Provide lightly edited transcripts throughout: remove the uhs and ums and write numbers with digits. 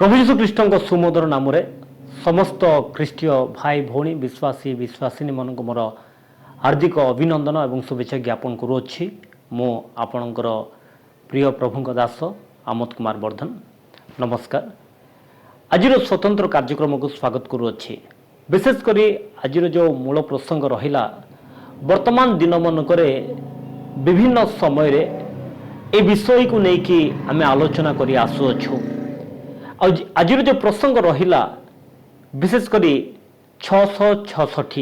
प्रभु यीशु ख्रीष्ट सुमधुर नाम समस्त ख्रीष्टीय भाई भौणी विश्वासी विश्वासिनी मन मोर हार्दिक अभिनंदन और शुभेच्छा ज्ञापन करुच्ची मु आपणकर प्रिय प्रभु दास आमोद कुमार वर्धन। नमस्कार। आज स्वतंत्र कार्यक्रम को स्वागत करुच्ची। विशेषकर आज जो मूल प्रसंग रहा वर्तमान दिन मनक विभिन्न समय ए विषय को लेकिन आम आलोचना कर आसुअछु। आज जो प्रसंग रहा विशेषकर 666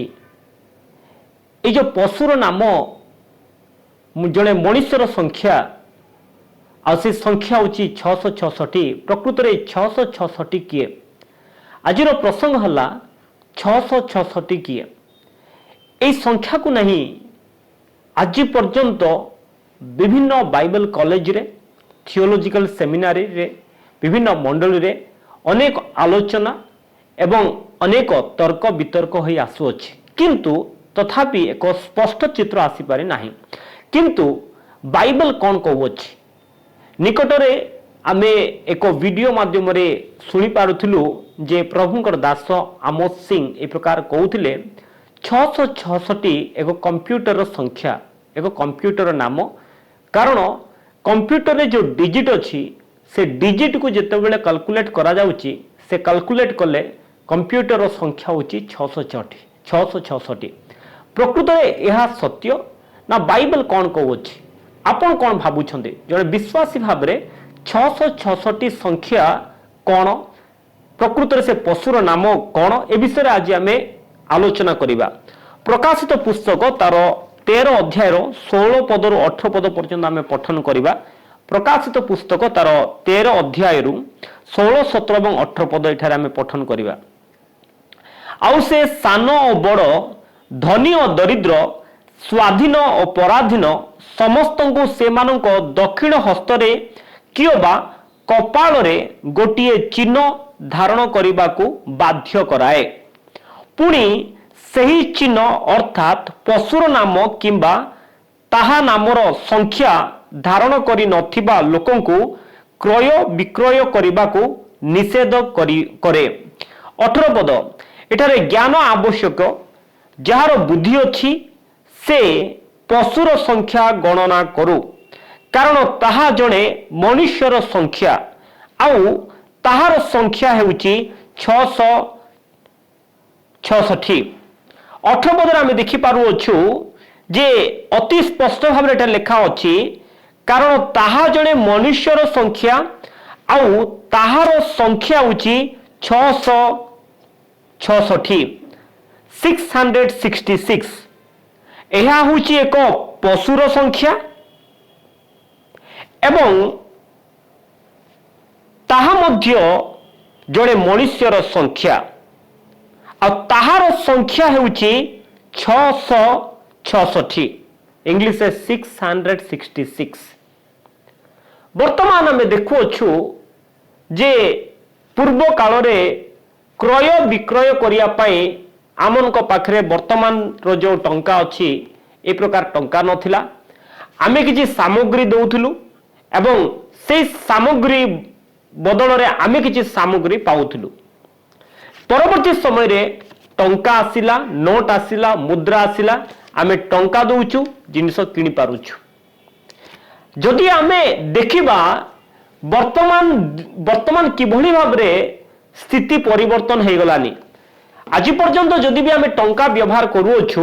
ये जो पशुर नाम जड़े मनुष्यर संख्या आ से संख्या हूँ 666। प्रकृत में 666 किए आज प्रसंग है 666 किए यही संख्या को नहीं आज पर्यंत विभिन्न बाइबल कॉलेज रे थियोलॉजिकल सेमिनारी रे विभिन्न मंडली रे अनेक आलोचना एवं अनेक तर्क वितर्क हो आसुअछि किंतु तथापि एक स्पष्ट चित्र आसी पारे नाही। किंतु बाइबल कौन कहउछि निकटरे आमे एक वीडियो माध्यम रे सुनी पारुथिलु जे प्रभुंकर दास आमोद सिंह ए प्रकार कहउथिले 666 एक कंप्यूटर संख्या एक कंप्यूटर नाम। कारण कंप्यूटर रे जो डिजिट अछि से डिजिट को जितेबाला कैलकुलेट करा जाउची से कैलकुलेट कले कंप्यूटर संख्या होची 666। प्रकृत में यह सत्य ना बाइबल कौन कहउछि आपण कौन भाबुछन्ते जने विश्वासी भाव में 666 संख्या कौन प्रकृत में से पशुर नाम कौन ए विषय आज आम आलोचना करिबा। प्रकाशित पुस्तक तार 13 अध्याय 16 पदर 18 पद पर्यंत आम पठन करिबा। प्रकाशित पुस्तक तार 13 अध्याय 16 17 और 18 पद एठारे आम पठन करिबा। आउ से सान और बड़ धनी और दरिद्र स्वाधीन और पराधीन समस्त को सेमानक दक्षिण हस्तरे कियोबा कपाଳରେ गोटिए चिन्ह धारण करने को बाध्य कराए। पुणी सही चिन्ह अर्थात पशुर नाम किंबा ताहा नामर संख्या धारण करी नथिबा लोकंकु क्रय विक्रय करने को निषेध करे। 18 पद एठारे ज्ञान आवश्यक जार बुद्धि अच्छी से पशुर संख्या गणना करू कारण ताहा जड़े मनुष्यर संख्या आउ ताहार संख्या हेउची 666। 18 पद आम देखिपारुअछु जे अति स्पष्ट भाव में लेखा अच्छी कारण ताहा जड़े मनुष्यर संख्या आउ ताहार संख्या होची 666 यह होची एक पशुर संख्या एवं ताहा मध्य जड़े मनुष्यर संख्या आ ताहार संख्या होची 666 इंग्लिश 666। वर्तमान आम देखुअछु जे पूर्व काल रे क्रय विक्रय करिया पई आमनक पाखरे वर्तमान रो जो टंका अछि ए प्रकार टंका नथिला। आमे किछि सामग्री दउथुलु एवं से सामग्री बदल रे आमे किछि सामग्री पाउथुलु। परवर्ती समय रे टंका आसिला नोट आसिला मुद्रा आसिला आमे टंका दउछु जिनिस किनि पारुछु। जदि आमे देखिबा वर्तमान किभली भाव रे स्थिति परिवर्तन हो गलानी। आज पर्यंत जदि भी आमे टंका व्यवहार करूछु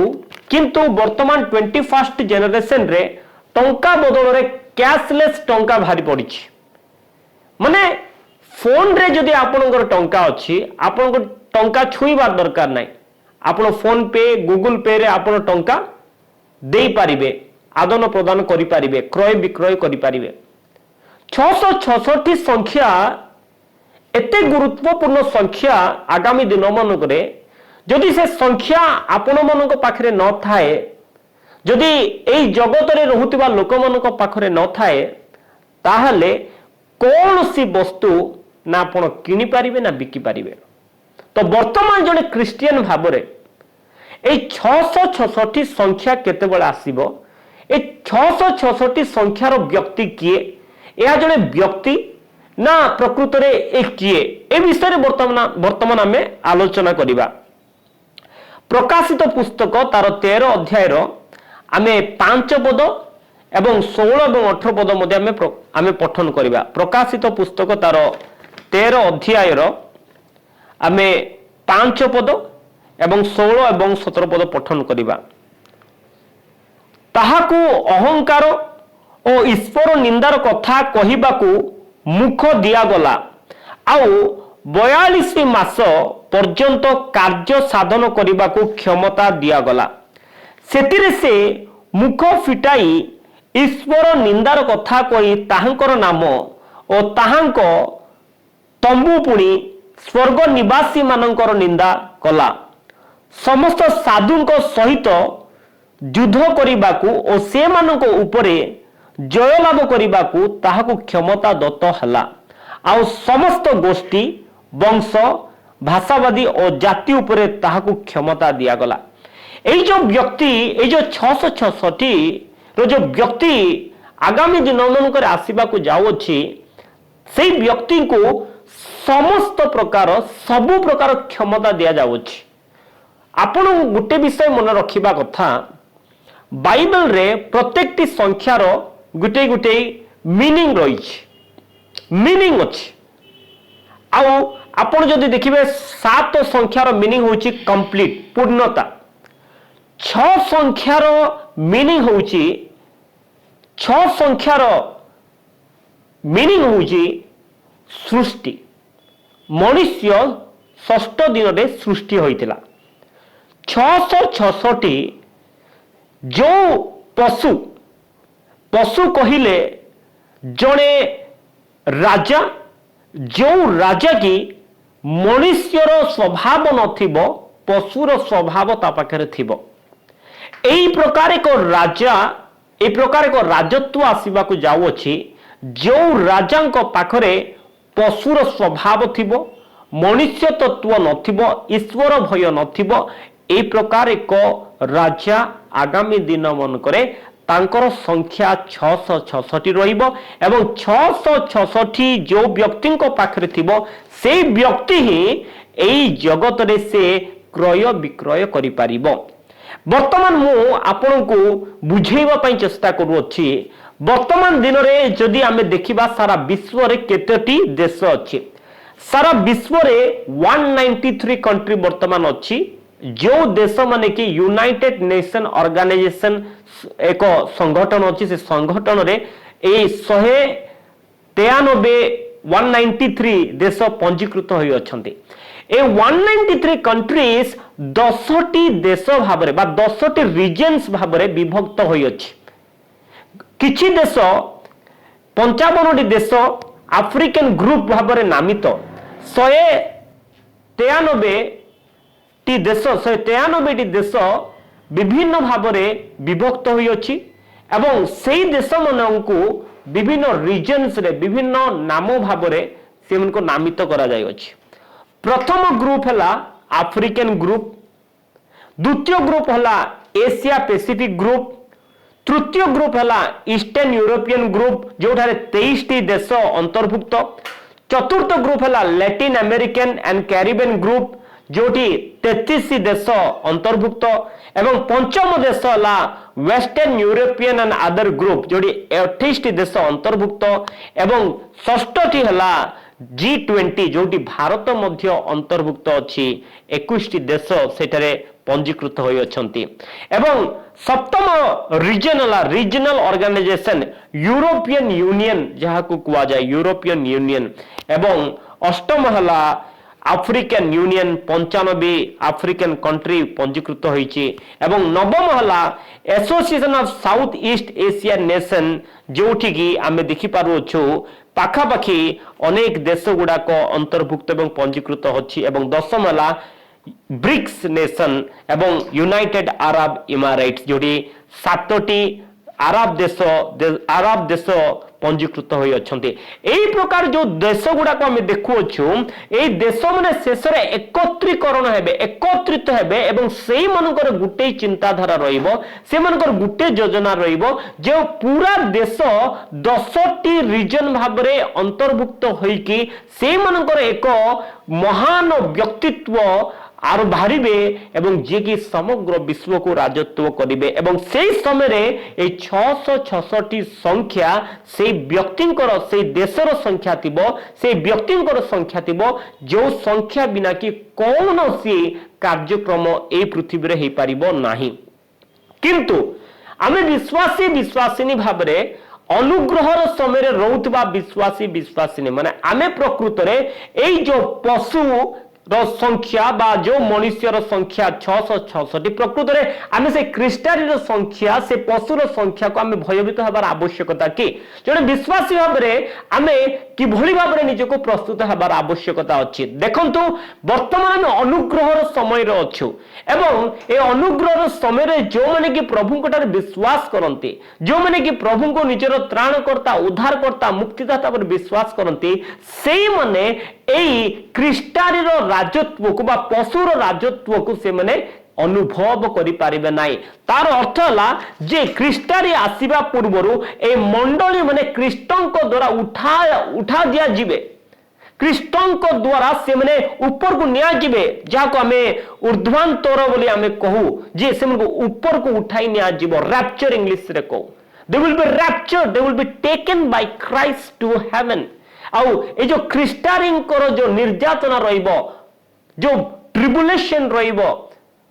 किंतु वर्तमान 21st जेनरेशन रे टंका बदल रे कैशलेस टंका भारी पड़िछि। माने फोन रे जदि आपनकर टंका अछि आपनकर टंका छुईबार दरकार नाही। आपण फोन पे गूगल पे रे आपण टंका देई पारिबे आदान प्रदान करि पारिबे क्रय विक्रय करि पारिबे। 666 संख्या एते गुरुत्वपूर्ण संख्या आगामी दिन मानकरे जदि से संख्या आपण मानक पाखरे न थाए जदि एई जगत रे रहुतिबा लोक मानक पाखरे न थाए ताहले कौन सी वस्तु ना आपण किनि पारिबे ना बिकी पारिबे। तो वर्तमान जने क्रिश्चियन भाबरे एई 666 संख्या केते बेला आसीबो ए 666 संख्यार व्यक्ति किए या जने व्यक्ति ना प्रकृत रे एक किए ए विषय वर्तमान आमे आलोचना करिबा। प्रकाशित पुस्तक तार 13 अध्याय आमे 5 पद एवं 16 और 18 पद मध्य आमे पठन करिबा। प्रकाशित पुस्तक तार 13 अध्याय आमे 5 पद एवं 16 और 17 पद पठन करिबा। ताहाकू अहंकार और ईश्वर निंदार कथा कहिबाकू मुख दिया गला आउ 42 मास पर्यंत कार्य साधन करिबाकू क्षमता दिया गला। सेतिरे से मुख फिटाई ईश्वर निंदार कथा कही ताहांकर नाम और ताहांक तंबू पुणी स्वर्ग निवासी मानकर निंदा कला। समस्त साधुंक सहित युद्ध करिबाकू और से मानक उपरे जय लाभ करिबाकू ताहाकू क्षमता दत्त हला। आउ समस्त गोष्ठी वंश भाषावादी और जाति उपरे ताहाकू क्षमता दिया गला। एई जो व्यक्ति एई जो 666 रो जो व्यक्ति आगामी दिन मनकर आसीबाकू जाउछि से व्यक्ति को समस्त प्रकार सबु प्रकार क्षमता दिया जाउछि। आपण गोटे विषय मन रखिबा कथा बाइबल रे प्रत्येक संख्यार गोटे गोटे मीनिंग रही मीनिंग अच्छी। आउ आपण जदि देखिबे 7 संख्यार मीनिंग होची कंप्लीट पूर्णता। 6 संख्यार मीनिंग होची 6 संख्यार मीनिंग होची सृष्टि। मनुष्य 6 दिन रे सृष्टि होइतिला। 666 जो पशु पशु कहिले जड़े राजा जो राजा की मनुष्यर स्वभाव नथिबो पशुर स्वभाव ता पाखरे थिबो। एई प्रकार एक राजा ए प्रकार एक राजत्व आसीबाकू जाउछि जो राजांक पाखरे पशुर स्वभाव थिबो मनुष्य तत्व नथिबो ईश्वर भय नथिबो। ए प्रकार एक राजा आगामी दिन मन करे तांकर संख्या 666 रहिबो एवं 666 जो व्यक्ति को पाखरे थिबो से व्यक्ति ही एई जगत रे से क्रय विक्रय करि पारिबो। वर्तमान मु आपन को बुझेइबा पई चेष्टा करूछि। वर्तमान दिन रे जदि आमे देखिबा सारा विश्व रे केतेटी देश अछि। सारा विश्व रे 193 कंट्री वर्तमान अछि। जो देश माने कि यूनाइटेड नेशन ऑर्गेनाइजेशन एक संगठन अछि से संगठन रे ए 193 देश पंजीकृत होई अछंती। ए 193 कंट्रीज 10टी देश भाबरे बा 10टी रीजन्स भाबरे विभक्त होई अछि। किछि देश 55टी देश अफ्रीकन ग्रुप भाबरे नामित 193 टी देश 193 टी देश विभिन्न भाबरे विभक्त होई अछि एवं सेही देश माननकु विभिन्न रीजन्स रे विभिन्न नाम भाबरे सेमनको नामित करा जाय अछि। प्रथम ग्रुप हला अफ्रीकन ग्रुप, द्वितीय ग्रुप हला एशिया पैसिफिक ग्रुप, तृतीय ग्रुप हला ईस्टर्न यूरोपियन ग्रुप जोठारे 23 टी देश अंतर्भुक्त, चतुर्थ ग्रुप हला Latin American and Caribbean group जोटी 33 देश अंतर्भुक्त एवं पंचम देश हला Western European and other group जोटी 28 टी देश अंतर्भुक्त एवं षष्ठटी हला G20 जोटी भारत मध्य अंतर्भुक्त अछि 21 टी देश सेठारे पंजीकृत होई अछंती एवं सप्तम रीजन हला रीजनल ऑर्गेनाइजेशन यूरोपियन यूनियन जहाको कुआ जाय यूरोपियन यूनियन एवं अष्टम हला अफ्रीकन यूनियन 95 अफ्रीकन कंट्री पंजीकृत होईची एवं नवम हला Association of South East Asia nation जोठी की आमे देखि पारु छु पाखापाखी अनेक देश गुड़ाक अंतर्भुक्त एवं पंजीकृत होछि एवं दशम हला ब्रिक्स नेशन एवं यूनाइटेड अरब इमारेट्स जोड़ी 7टी अरब देश पंजीकृत होई अछंती। एई प्रकार जो देश गुडा को हम देखुछु एई देश माने शेष रे एकत्रीकरण हेबे, एकत्रित हेबे एवं सेई मनकर गुटे चिंताधारा रहिबो, से मनकर गुटे योजना रहिबो जे पूरा देश 10टी रीजन भाबरे अंतर्भुक्त होईकी से मनकर एक महान व्यक्तित्व आर बाहरिबे एवं जे कि समग्र विश्व को राजत्व करिवे एवं सेई समय रे ए 666 संख्या से व्यक्तिंकर से देशर संख्या थिबो, से व्यक्तिंकर संख्या थिबो जो संख्या बिना कि कौनसी कार्यक्रम ए पृथ्वी रे हेई पारिबो नाही। किंतु आमे विश्वासी विश्वासिनी भाबरे अनुग्रहर समय रोथबा विश्वासी विश्वासिनी माने आमे प्रकृत रे एई जो पशु संख्या बा जो मनुष्यर संख्या 666 प्रकृत रे आमे से क्रिस्टारीर संख्या से पशुर संख्या को आमे भयभीत हबार आवश्यकता कि जने विश्वासी भाबरे आमे कि भली भाबरे निजको प्रस्तुत हबार आवश्यकता अछि। देखंतु वर्तमान अनुग्रहर समय रे अछु एवं ए अनुग्रहर समय रे जो माने कि प्रभु कोटार विश्वास करंती, जो माने कि प्रभु को निजर त्राणकर्ता उद्धारकर्ता मुक्तिदाता पर विश्वास करंती, सेई माने एई क्रिस्टारीर राजत्व को बा पशुर राजत्व को से माने अनुभव करि पारिबे नाही। तार अर्थ हला जे क्रिस्टारी आसीबा पूर्वरु ए मंडली माने क्रिस्टंक द्वारा उठा दिया जिवे, क्रिस्टंक द्वारा से माने ऊपर को निया जिवे, जाको हमें ऊर्ध्वांतर बोली हमें कहू जे से माने ऊपर को उठाई निया जिवो, रैप्चर इंग्लिश रे कहू। They will be raptured, they will be taken by Christ to heaven. आउ ए जो क्रिस्टारींकर जो निर्यातना रहिबो, जो ट्रिबुलेशन रहिबो,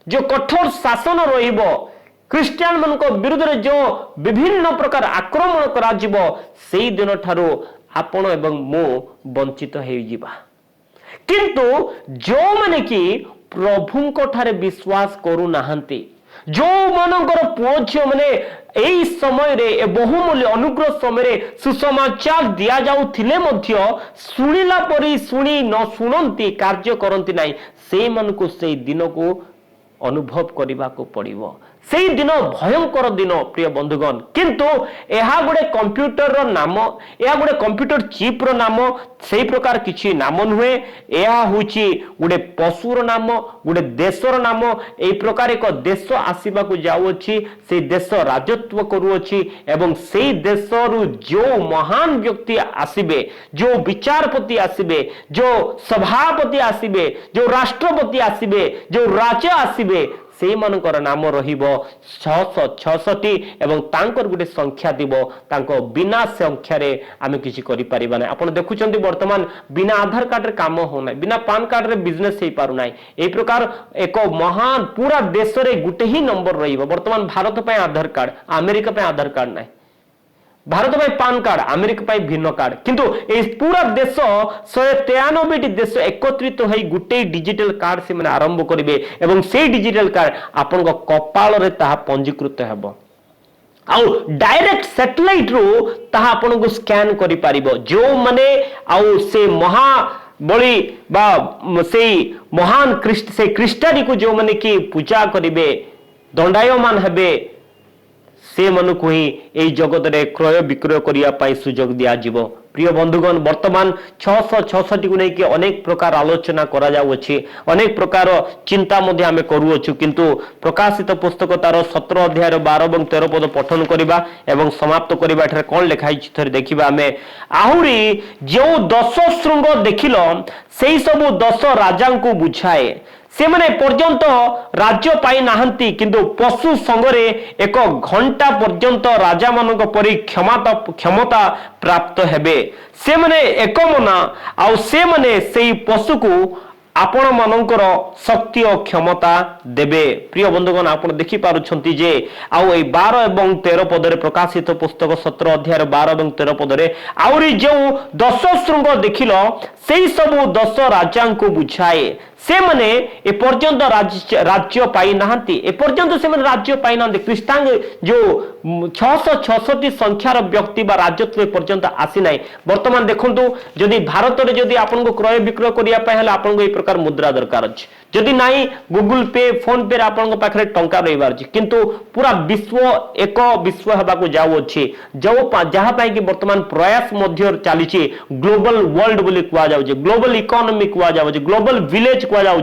जो कठोर शासन रहिबो, क्रिस्टियन मन को विरुद्ध रे जो विभिन्न प्रकार आक्रमण करा जिवो, सेई दिन ठारो आपण एवं मो वंचित हेई जिबा। किंतु जो माने कि प्रभुंको ठारे विश्वास करू नाहंती, जो मनकर पुओ झियो माने एई समय रे बहुमूल्य अनुग्रह समय रे सुसमाचार दिया जाउथिले मध्य सुनिला परी सुनी न सुनंती कार्य करंती नाही, से मन को से दिन को अनुभव करबा को पड़िबो। सेई दिन भयंकर दिन प्रिय बंधुगण। किंतु एहा गुडे कंप्यूटर रो नाम, एहा गुडे कंप्यूटर चिप रो नाम, सेई प्रकार किछि नाम नुहे, एहा होछि गुडे पशुर नाम, गुडे देशर नाम। एई प्रकार एक देश आसीबा को जाउ अछि, से देश राजत्व करू अछि एवं सेई देशरु जो महान व्यक्ति आसीबे, जो विचारपति आसीबे, जो सभापति आसीबे, जो राष्ट्रपति आसीबे, जो राजा आसीबे, से मनकर नाम रहिबो 666 एवं तांकर गुटे संख्या दिबो। तांको बिना संख्या रे आमे किछि करि परिबा नै। आपण देखुचंती वर्तमान बिना आधार कार्ड रे काम हो नै, बिना पान कार्ड रे बिजनेस हेई पारु नै। ए प्रकार एक महान पूरा देश रे गुटे ही नंबर रहिबो। वर्तमान भारत पे आधार कार्ड, अमेरिका पे आधार कार्ड नै, भारत में पान कार्ड, अमेरिका पे भिन्न कार्ड, किंतु ए पूरा देश 193 देश एकत्रित होई गुटे डिजिटल कार्ड से माने आरंभ करिवे एवं से डिजिटल कार्ड आपन को कपाल रे ताहा पंजीकृत हेबो। आउ डायरेक्ट सैटेलाइट रो ताहा आपन को स्कैन करि पारिबो। जो माने आउ से महा बड़ी बा से महान क्रिस्ट से क्रिस्टारी को जो माने कि पूजा करिवे, दंडायमान हेबे, से मन को ही ए जगत रे क्रय विक्रय करिया पाई सुजोग दिया जीवो। प्रिय बंधुगण, वर्तमान 666 को लेके अनेक प्रकार आलोचना करा जाउ अछि, अनेक प्रकार चिंता मध्ये आमे करू अछु, किंतु प्रकाशित पुस्तक तार 17 अध्याय 12 एवं 13 पद पठन करिबा एवं समाप्त करिबा। एठारे कोन लेखाई छि थरे देखिबा आमे। आहुरी जो 10 शृंग देखिलो सेई सब 10 राजा को बुझाए, से माने पर्यंत राज्य पाई नाहंती, किंतु पशु संगरे एक घंटा पर्यंत राजा मानक परि क्षमता प्राप्त हेबे। से माने एक मना आउ से माने सेई पशु को आपण मानकर शक्ति और क्षमता देबे। प्रिय बंधुगण, आपण देखि पारुछंती जे आउ ए 12 एवं 13 पद रे प्रकाशित पुस्तक 17 अध्याय 12 एवं 13 पद रे आउरी जो 10 शृंग देखिलो सेई सब 10 राजा को बुझाए। से माने ए पर्यंत राज्य पाई नाहंती, ए पर्यंत से माने राज्य पाई नाहंती। क्रिस्टांग जो 666 संख्यार व्यक्ति बा राजत्व ए पर्यंत आसी नाही। वर्तमान देखंतु जदि भारत रे जदि आपन को क्रय विक्रय करिया पाए हला आपन को ए प्रकार मुद्रा दरकार अछि। जदि नाई गूगल पे फोन पे आपन पाखे टंका रही किंतु पूरा विश्व एक विश्व होगा जाऊँगी जो जहाँ कि बर्तमान प्रयास चली ग्लोबल वर्ल्ड बोली कह जाऊँ ग्लोबल इकोनॉमी कह जाऊँ ग्लोबल विलेज कह जाऊँ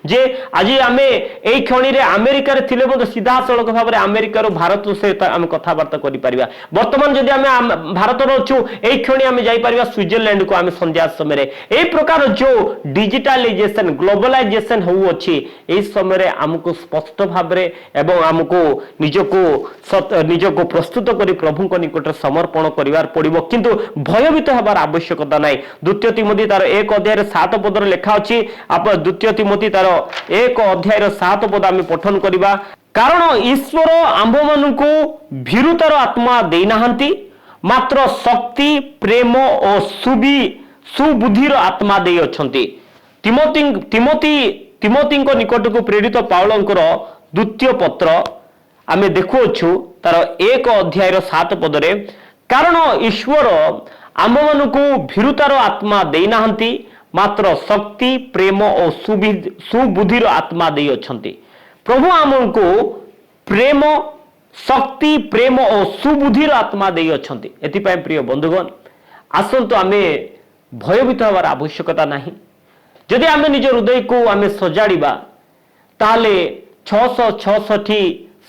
जे आज आम यही क्षण अमेरिका थे सीधा सड़क भाव में अमेरिकार भारत सहित आम कथबार्ता कर बर्तमान जदि आम भारत अच्छु यही क्षण आम जापर स्विट्जरलैंड को आम संध्या समय यही प्रकार जो डिजिटालाइजेशन ग्लोबलाइजेशन होउछि एई समय आमको स्पष्ट भाव एवं आमको निजको प्रस्तुत करी प्रभु को निकट समर्पण करिवार पड़िबो किंतु भयभीत हबार आवश्यकता नाही। द्वितीय तिमोथी तार 1 अध्याय 7 पदर लेखा अछि आप द्वितीय तिमोथी तार 1 अध्याय 7 पद आम पठन करिबा कारण ईश्वर आंभ मानकु भीरुतार आत्मा देई नाहंती मात्र शक्ति प्रेम और सुबुद्धिर आत्मा दे अछंती। तिमोथी निकट को प्रेरित पाउलंकर द्वितीय पत्र आमे देखुछु तार 1 अध्याय 7 पदरे कारण ईश्वर आम मानकु भीरुतार आत्मा दे नाहंती मात्र शक्ति प्रेम और सुबुद्धिर आत्मा दे अछंती। प्रभु आमको प्रेम शक्ति प्रेम और सुबुद्धिर आत्मा दे अछंती। एथिपाई प्रिय बंधुगण आसंतु आमे भयभीत हबार आवश्यकता नाही। जदि आमे निज हृदय को आमे सजाड़िबा ताले 666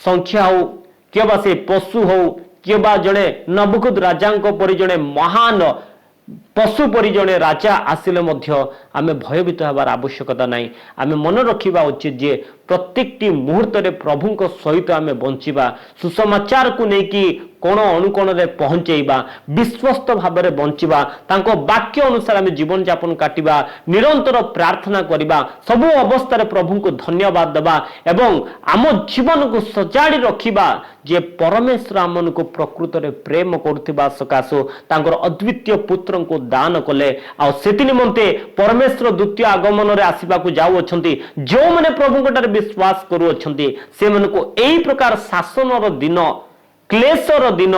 संख्या हो केबा से पशु हो केबा जड़े नबुकद राजा परि जड़े महान पशु परि जड़े राजा आसिले मध्य आमे भयभीत हबार आवश्यकता नाही। आमे मन रखिबा उचित जे प्रत्येकटी मुहूर्त रे प्रभु को सहित आमे बंचिबा सुसमाचार को नेकी कोण अनुकोण रे पहुंचेबा विश्वस्त भाव में बंचिबा तांको वाक्य अनुसार आमे जीवन यापन काटिबा निरंतर प्रार्थना करिबा सबु अवस्था रे प्रभु को धन्यवाद देबा एवं आम जीवन को सजाड़ी रखिबा जे परमेश्वर आमन को प्रकृत रे प्रेम करथिबा सकासो तांकर अद्वितीय पुत्र को दान कले आ सेति निमंते परमेश्वर द्वितीय आगमन रे आसीबा को जाउ अछंती जो माने प्रभु को विश्वास करू अछंती से मन को एई प्रकार शासन रो दिन क्लेशर दिन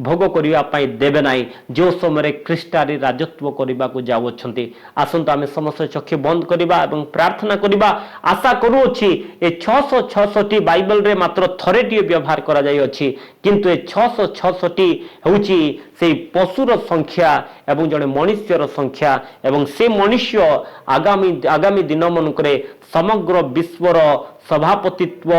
भोग करने देवे नाई जो समय ख्रीष्टारी राजत्व करने को जाऊँगी। आसंत आम समस्त चक्षु बंद करवा और प्रार्थना करवा आशा करुच्छी ए 666 बाइबल रे मात्र थरे टी व्यवहार करा जाय अछि किंतु ए 666 होउची से पशुर संख्या एवं जड़े मनुष्यर संख्या एवं से मनुष्य आगामी दिन मनकरे समग्र विश्वर सभापतित्व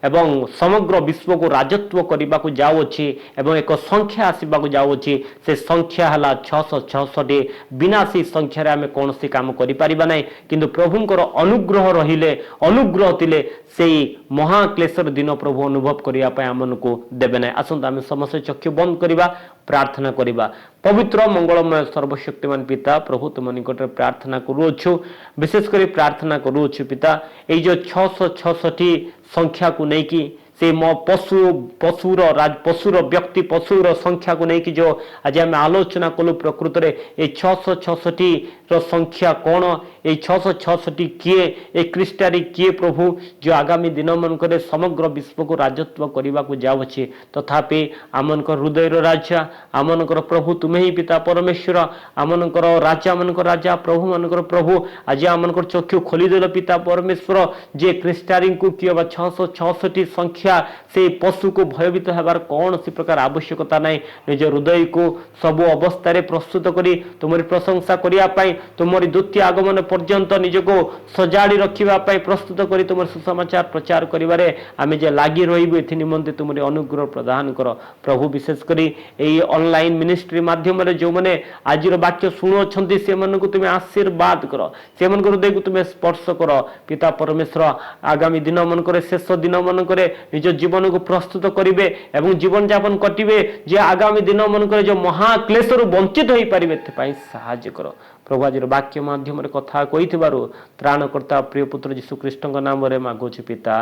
एवं समग्र विश्व को राजत्व करने को जाऊँगी एवं एक संख्या आसवा को जाऊँगी से संख्या है 666 बिना से संख्यार आम कौन सी काम करें किंतु प्रभुंकर अनुग्रह रहिले अनुग्रह तिले से महाक्लेशर दिन प्रभु अनुभव करने आम को देवे ना। आसंत आम समस्त चक्षु बंद करवा प्रार्थना करवा। पवित्र मंगलमय सर्वशक्तिमान पिता प्रभु तुम निकट प्रार्थना करुछु विशेषकर प्रार्थना करुछु पिता ये जो 666 संख्या को नहीं कि से मो पशुर व्यक्ति पशुर संख्या को नहीं कि जो आज आम आलोचना कलु प्रकृत में ये 666 संख्या कौन ये 666 किए ए ख्रीष्टारी किए प्रभु जो आगामी दिन मनक समग्र विश्व को राजत्व करने को जाऊँगी तथापि आमनकर हृदय राजा आमनकर प्रभु तुम्हें ही पिता परमेश्वर आमनकर राजा मनकर राजा प्रभु मनकर प्रभु आज आमनकर चक्षु खोलीदेल पिता परमेश्वर जे ख्रीष्टारी को किए 666 संख्या से पशु को भयभीत होबार कौन सी प्रकार आवश्यकता नहीं निज हृदय को सबु अवस्था प्रस्तुत करी तुमरी प्रशंसा करने तुमरी द्वितीय आगमन पर्यंत निजको सजाड़ी रखापी प्रस्तुत करी तुम सुसमाचार प्रचार करिबारे आमे जे लागी रहिबु एथि निमंते तुमरी अनुग्रह प्रदान कर प्रभु विशेषकर यही ऑनलाइन मिनिस्ट्री माध्यम रे जो माने आज वाक्य शुणुछंती से मन को तुम आशीर्वाद कर से मन हृदय को तुम स्पर्श कर पिता परमेश्वर आगामी दिन मनक शेष दिन मनक निज जीवन को प्रस्तुत करेंगे एवं जीवन यापन कटिबे जे आगामी दिन मनक जो महाक्लेशर वंचित हो पारे साहाय्य कर प्रभु आज वाक्य माध्यम कथा कही त्राणकर्ता प्रिय पुत्र जीशु कृष्ण नाम रे मागुछि पिता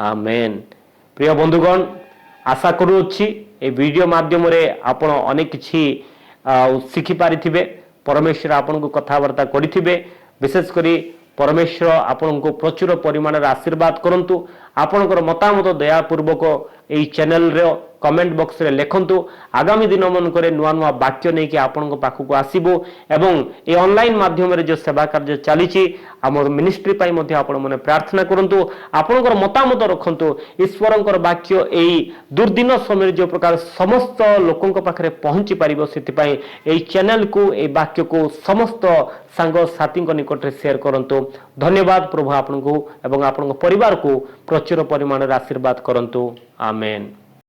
आमेन। प्रिय बंधुगण आशा करुछि ए वीडियो माध्यम रे आपण अनेक किछि शिखि पारिथिबे परमेश्वर आपन को कथावार्ता करिथिबे विशेष करी परमेश्वर आपन को प्रचुर परिमाण आशीर्वाद करंतु आपनकर मतामत दयापूर्वक यही चैनल रे कमेंट बॉक्स रे लिखंतु आगामी दिन मनक नुआ नुआ वाक्य नहीं कि आपण पाखक आसबो एवं ये ऑनलाइन माध्यम रे जो सेवा कार्य चली आम मिनिस्ट्री पाई मध्य आपण माने प्रार्थना करंतु आपणकर मतामत रखंतु ईश्वरंकर वाक्य एई दुर्दिन समय जो प्रकार समस्त लोकंक पाखरे पहुंची पारिबो सेति पाई एई चैनल को ए वाक्य को समस्त सांग साथी निकट शेयर करंतु। धन्यवाद प्रभु आपनको एवं आपन परिवार को प्रचुर परिमाण आशीर्वाद करंतु। आमेन।